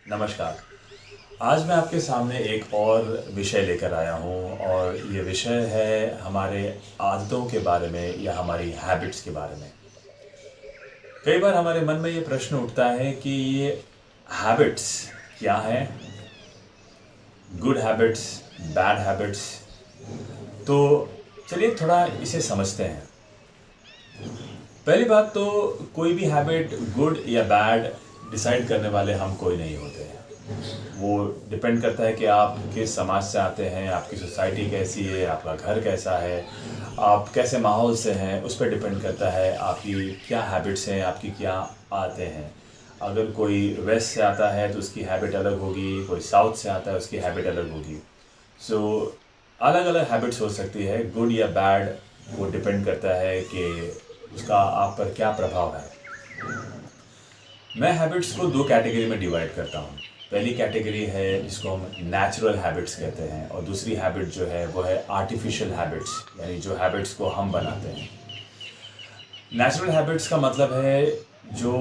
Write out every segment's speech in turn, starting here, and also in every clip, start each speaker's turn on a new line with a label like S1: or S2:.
S1: नमस्कार। आज मैं आपके सामने एक और विषय लेकर आया हूँ और ये विषय है हमारे आदतों के बारे में या हमारी हैबिट्स के बारे में। कई बार हमारे मन में ये प्रश्न उठता है कि ये हैबिट्स क्या हैं? Good habits, bad habits. तो चलिए थोड़ा इसे समझते हैं। पहली बात तो कोई भी हैबिट गुड या बैड डिसाइड करने वाले हम कोई नहीं होते हैं। वो डिपेंड करता है कि आप किस समाज से आते हैं, आपकी सोसाइटी कैसी है, आपका घर कैसा है, आप कैसे माहौल से हैं, उस पर डिपेंड करता है आपकी क्या हैबिट्स हैं, आपकी क्या आदतें हैं। अगर कोई वेस्ट से आता है तो उसकी हैबिट अलग होगी, कोई साउथ से आता है उसकी हैबिट अलग होगी। सो अलग अलग हैबिट्स हो सकती है, गुड या बैड। वो डिपेंड करता है कि उसका आप पर क्या प्रभाव है। मैं हैबिट्स को दो कैटेगरी में डिवाइड करता हूँ। पहली कैटेगरी है जिसको हम नेचुरल हैबिट्स कहते हैं और दूसरी हैबिट जो है वो है आर्टिफिशियल हैबिट्स, यानी जो हैबिट्स को हम बनाते हैं। नेचुरल हैबिट्स का मतलब है जो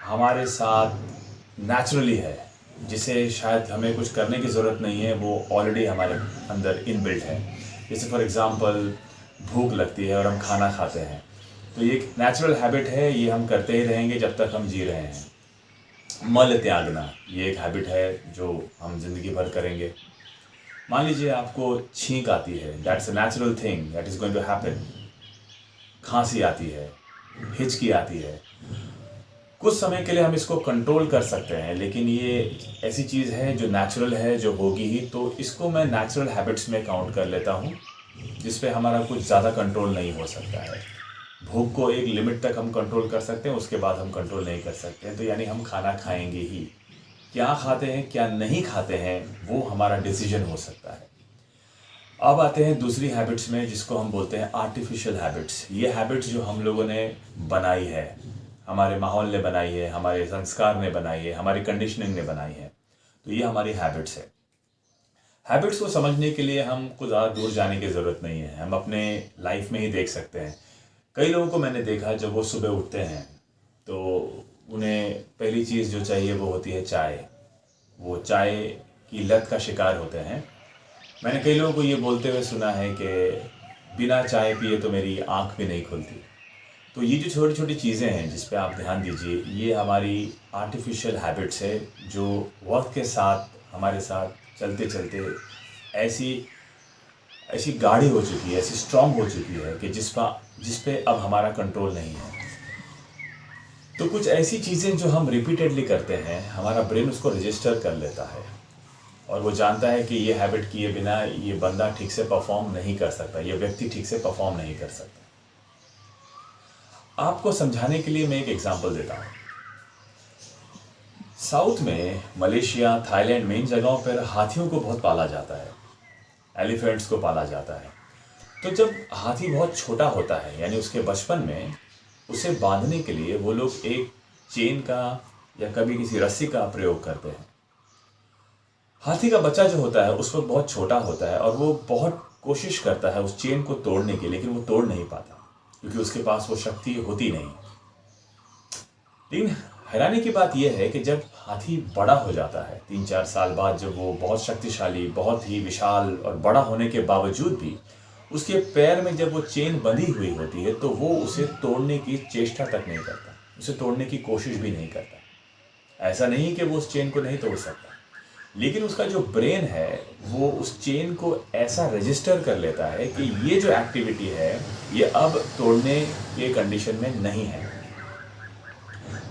S1: हमारे साथ नेचुरली है, जिसे शायद हमें कुछ करने की ज़रूरत नहीं है, वो ऑलरेडी हमारे अंदर इनबिल्ट है। जैसे फॉर एग्ज़ाम्पल भूख लगती है और हम खाना खाते हैं, तो ये एक नेचुरल हैबिट है, ये हम करते ही रहेंगे जब तक हम जी रहे हैं। मल त्यागना, ये एक हैबिट है जो हम जिंदगी भर करेंगे। मान लीजिए आपको छींक आती है, that's a natural thing that is going to happen. खांसी आती है, हिचकी आती है, कुछ समय के लिए हम इसको कंट्रोल कर सकते हैं, लेकिन ये ऐसी चीज़ है जो नेचुरल है, जो होगी ही। तो इसको मैं नेचुरल हैबिट्स में काउंट कर लेता हूँ, जिस पे हमारा कुछ ज़्यादा कंट्रोल नहीं हो सकता है। भूख को एक लिमिट तक हम कंट्रोल कर सकते हैं, उसके बाद हम कंट्रोल नहीं कर सकते हैं। तो यानी हम खाना खाएंगे ही। क्या खाते हैं क्या नहीं खाते हैं वो हमारा डिसीजन हो सकता है। अब आते हैं दूसरी हैबिट्स में, जिसको हम बोलते हैं आर्टिफिशियल हैबिट्स। ये हैबिट्स जो हम लोगों ने बनाई है, हमारे माहौल ने बनाई है, हमारे संस्कार ने बनाई है, हमारी कंडीशनिंग ने बनाई है। तो ये हमारी हैबिट्स है। हैबिट्स को समझने के लिए हम कुछ ज़्यादा दूर जाने की ज़रूरत नहीं है, हम अपने लाइफ में ही देख सकते हैं। कई लोगों को मैंने देखा, जब वो सुबह उठते हैं तो उन्हें पहली चीज़ जो चाहिए वो होती है चाय। वो चाय की लत का शिकार होते हैं। मैंने कई लोगों को ये बोलते हुए सुना है कि बिना चाय पिए तो मेरी आंख भी नहीं खुलती। तो ये जो छोटी छोटी चीज़ें हैं जिस पे आप ध्यान दीजिए, ये हमारी आर्टिफिशियल हैबिट्स है, जो वक्त के साथ हमारे साथ चलते चलते ऐसी ऐसी गाढ़ी हो चुकी है, ऐसी स्ट्रांग हो चुकी है कि जिस पे अब हमारा कंट्रोल नहीं है। तो कुछ ऐसी चीज़ें जो हम रिपीटेडली करते हैं, हमारा ब्रेन उसको रजिस्टर कर लेता है और वो जानता है कि ये हैबिट किए बिना ये बंदा ठीक से परफॉर्म नहीं कर सकता, ये व्यक्ति ठीक से परफॉर्म नहीं कर सकता। आपको समझाने के लिए मैं एक एग्जांपल देता हूँ। साउथ में, मलेशिया, थाईलैंड में, इन जगहों पर हाथियों को बहुत पाला जाता है, एलिफेंट्स को पाला जाता है। तो जब हाथी बहुत छोटा होता है, यानी उसके बचपन में, उसे बांधने के लिए वो लोग एक चेन का या कभी किसी रस्सी का प्रयोग करते हैं। हाथी का बच्चा जो होता है उस वक्त बहुत छोटा होता है और वो बहुत कोशिश करता है उस चेन को तोड़ने की, लेकिन वो तोड़ नहीं पाता क्योंकि उसके पास वो शक्ति होती नहीं। लेकिन हैरानी की बात यह है कि जब हाथी बड़ा हो जाता है, 3-4 साल बाद, जब वो बहुत शक्तिशाली, बहुत ही विशाल और बड़ा होने के बावजूद भी उसके पैर में जब वो चेन बंधी हुई होती है, तो वो उसे तोड़ने की चेष्टा तक नहीं करता, उसे तोड़ने की कोशिश भी नहीं करता। ऐसा नहीं कि वो उस चेन को नहीं तोड़ सकता, लेकिन उसका जो ब्रेन है वो उस चेन को ऐसा रजिस्टर कर लेता है कि ये जो एक्टिविटी है ये अब तोड़ने के कंडीशन में नहीं है।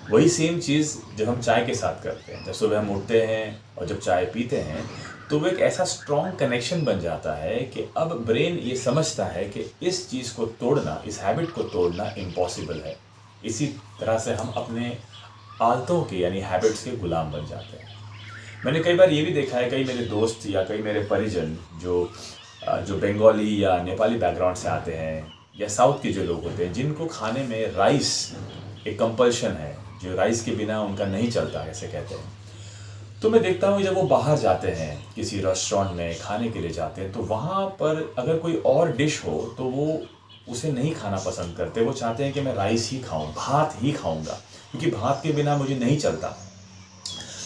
S1: वही सेम चीज़ जब हम चाय के साथ करते हैं, जब सुबह हम उठते हैं और जब चाय पीते हैं, तो वो एक ऐसा स्ट्रॉन्ग कनेक्शन बन जाता है कि अब ब्रेन ये समझता है कि इस चीज़ को तोड़ना, इस हैबिट को तोड़ना इम्पॉसिबल है। इसी तरह से हम अपने आदतों के यानी हैबिट्स के गुलाम बन जाते हैं। मैंने कई बार ये भी देखा है, कई मेरे दोस्त या कई मेरे परिजन जो बंगाली या नेपाली बैकग्राउंड से आते हैं या साउथ के जो लोग होते हैं, जिनको खाने में राइस एक कंपल्शन है, जो राइस के बिना उनका नहीं चलता, ऐसे कहते हैं। तो मैं देखता हूँ जब वो बाहर जाते हैं, किसी रेस्टोरेंट में खाने के लिए जाते हैं, तो वहाँ पर अगर कोई और डिश हो तो वो उसे नहीं खाना पसंद करते। वो चाहते हैं कि मैं राइस ही खाऊं, भात ही खाऊंगा, क्योंकि भात के बिना मुझे नहीं चलता।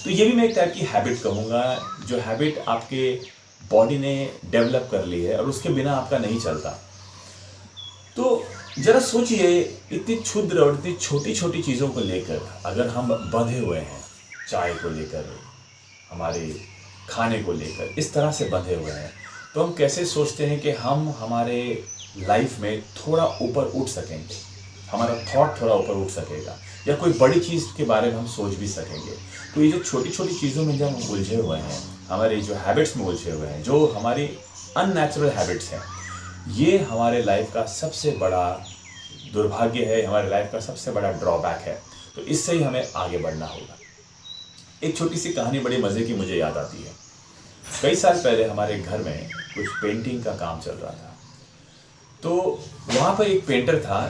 S1: तो ये भी मैं एक टाइप की हैबिट कहूँगा, जो हैबिट आपके बॉडी ने डेवलप कर ली है और उसके बिना आपका नहीं चलता। तो ज़रा सोचिए, इतनी क्षुद्र और इतनी छोटी छोटी चीज़ों को लेकर अगर हम बंधे हुए हैं, चाय को लेकर, हमारे खाने को लेकर इस तरह से बंधे हुए हैं, तो हम कैसे सोचते हैं कि हम हमारे लाइफ में थोड़ा ऊपर उठ सकेंगे, हमारा थॉट थोड़ा ऊपर उठ सकेगा, या कोई बड़ी चीज़ के बारे में हम सोच भी सकेंगे। तो ये जो छोटी छोटी चीज़ों में जब हम उलझे हुए हैं, हमारी जो हैबिट्स में उलझे हुए हैं, जो हमारी अननेचुरल हैबिट्स हैं, ये हमारे लाइफ का सबसे बड़ा दुर्भाग्य है, हमारे लाइफ का सबसे बड़ा ड्रॉबैक है। तो इससे ही हमें आगे बढ़ना होगा। एक छोटी सी कहानी बड़ी मज़े की मुझे याद आती है। कई साल पहले हमारे घर में कुछ पेंटिंग का काम चल रहा था। तो वहाँ पर एक पेंटर था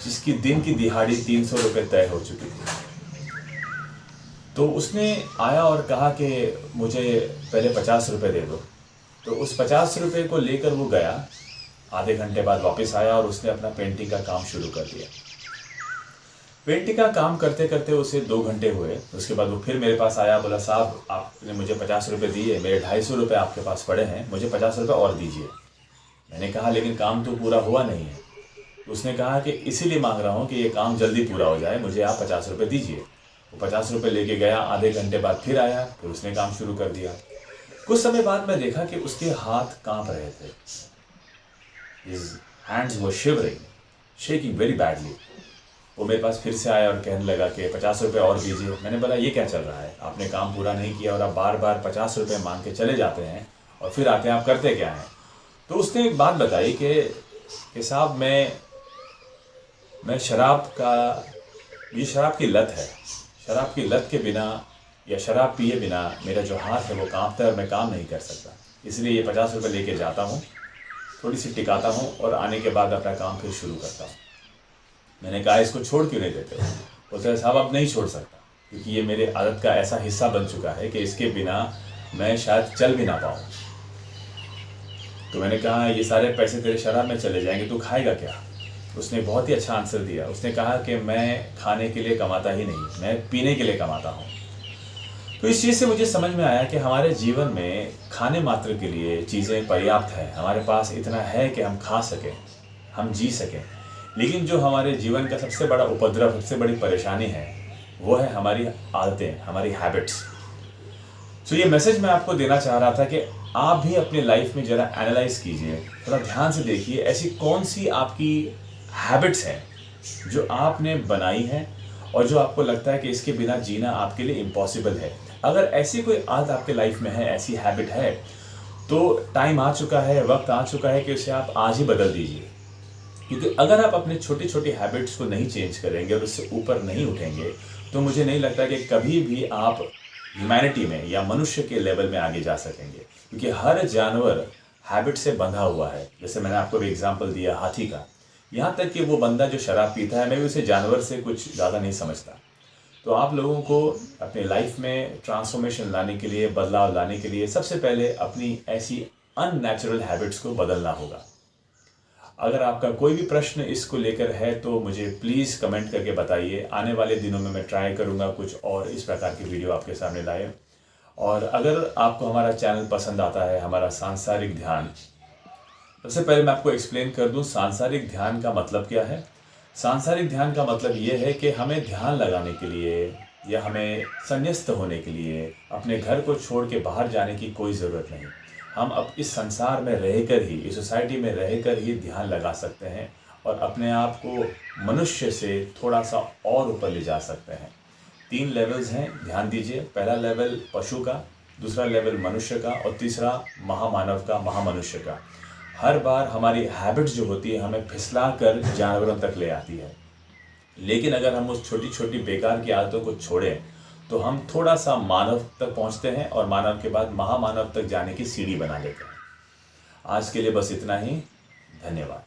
S1: जिसकी दिन की दिहाड़ी 300 रुपये तय हो चुकी थी। तो उसने आया और कहा कि मुझे पहले 50 रुपये दे दो। तो उस 50 रुपये को लेकर वो गया, आधे घंटे बाद वापस आया और उसने अपना पेंटिंग का काम शुरू कर दिया। पेंटिंग का काम करते करते उसे 2 घंटे हुए। उसके बाद वो फिर मेरे पास आया, बोला साहब आपने मुझे 50 रुपये दिए, मेरे 250 रुपये आपके पास पड़े हैं, मुझे 50 रुपये और दीजिए। मैंने कहा लेकिन काम तो पूरा हुआ नहीं है। उसने कहा कि इसीलिए मांग रहा हूँ कि ये काम जल्दी पूरा हो जाए, मुझे आप 50 रुपये दीजिए। वो 50 रुपये लेके गया, आधे घंटे बाद फिर आया, फिर उसने काम शुरू कर दिया। कुछ समय बाद मैं देखा कि उसके हाथ कांप रहे थे। His hands were shivering, shaking very badly. वो मेरे पास फिर से आया और कहने लगा कि 50 रुपये और दीजिए। मैंने बोला ये क्या चल रहा है, आपने काम पूरा नहीं किया और आप बार बार 50 रुपये मांग के चले जाते हैं और फिर आते हैं, आप करते क्या हैं। तो उसने एक बात बताई कि साहब मैं शराब का, ये शराब की लत है, शराब की लत के बिना या शराब पिए बिना मेरा जो हाथ है वो कांपता है और मैं काम नहीं कर सकता, इसलिए ये 50 रुपये लेके जाता हूँ, थोड़ी सी टिकाता हूँ और आने के बाद अपना काम फिर शुरू करता हूँ। मैंने कहा इसको छोड़ क्यों नहीं देते हो? बोलते हैं साहब अब नहीं छोड़ सकता, क्योंकि ये मेरे आदत का ऐसा हिस्सा बन चुका है कि इसके बिना मैं शायद चल भी ना पाऊँ। तो मैंने कहा ये सारे पैसे तेरे शराब में चले जाएंगे, तू खाएगा क्या? उसने बहुत ही अच्छा आंसर दिया। उसने कहा कि मैं खाने के लिए कमाता ही नहीं, मैं पीने के लिए कमाता हूँ। तो इस चीज़ से मुझे समझ में आया कि हमारे जीवन में खाने मात्र के लिए चीज़ें पर्याप्त हैं, हमारे पास इतना है कि हम खा सकें, हम जी सकें। लेकिन जो हमारे जीवन का सबसे बड़ा उपद्रव, सबसे बड़ी परेशानी है, वो है हमारी आदतें, हमारी हैबिट्स। तो ये मैसेज मैं आपको देना चाह रहा था कि आप भी अपनी लाइफ में ज़रा एनालाइज कीजिए, थोड़ा ध्यान से देखिए ऐसी कौन सी आपकी हैबिट्स हैं जो आपने बनाई हैं और जो आपको लगता है कि इसके बिना जीना आपके लिए इम्पॉसिबल है। अगर ऐसी कोई आदत आपके लाइफ में है, ऐसी हैबिट है, तो टाइम आ चुका है, वक्त आ चुका है कि उसे आप आज ही बदल दीजिए। क्योंकि अगर आप अपने छोटी छोटी हैबिट्स को नहीं चेंज करेंगे और उससे ऊपर नहीं उठेंगे, तो मुझे नहीं लगता कि कभी भी आप ह्यूमैनिटी में या मनुष्य के लेवल में आगे जा सकेंगे। क्योंकि हर जानवर हैबिट से बंधा हुआ है। जैसे मैंने आपको भी एग्जांपल दिया हाथी का, यहाँ तक कि वो बंदा जो शराब पीता है, मैं भी उसे जानवर से कुछ ज़्यादा नहीं समझता। तो आप लोगों को अपने लाइफ में ट्रांसफॉर्मेशन लाने के लिए, बदलाव लाने के लिए, सबसे पहले अपनी ऐसी अननेचुरल हैबिट्स को बदलना होगा। अगर आपका कोई भी प्रश्न इसको लेकर है तो मुझे प्लीज़ कमेंट करके बताइए। आने वाले दिनों में मैं ट्राई करूँगा कुछ और इस प्रकार की वीडियो आपके सामने लाए। और अगर आपको हमारा चैनल पसंद आता है, हमारा सांसारिक ध्यान, सबसे पहले मैं आपको एक्सप्लेन कर दूं सांसारिक ध्यान का मतलब क्या है। सांसारिक ध्यान का मतलब ये है कि हमें ध्यान लगाने के लिए या हमें संन्यस्त होने के लिए अपने घर को छोड़ के बाहर जाने की कोई ज़रूरत नहीं। हम अब इस संसार में रहकर ही, इस सोसाइटी में रहकर ही ध्यान लगा सकते हैं और अपने आप को मनुष्य से थोड़ा सा और ऊपर ले जा सकते हैं। 3 लेवल्स हैं, ध्यान दीजिए। पहला लेवल पशु का, दूसरा लेवल मनुष्य का और तीसरा महामानव का, महामनुष्य का। हर बार हमारी हैबिट्स जो होती है हमें फिसला कर जानवरों तक ले आती है, लेकिन अगर हम उस छोटी छोटी बेकार की आदतों को छोड़ें तो हम थोड़ा सा मानव तक पहुंचते हैं और मानव के बाद महामानव तक जाने की सीढ़ी बना लेते हैं। आज के लिए बस इतना ही। धन्यवाद।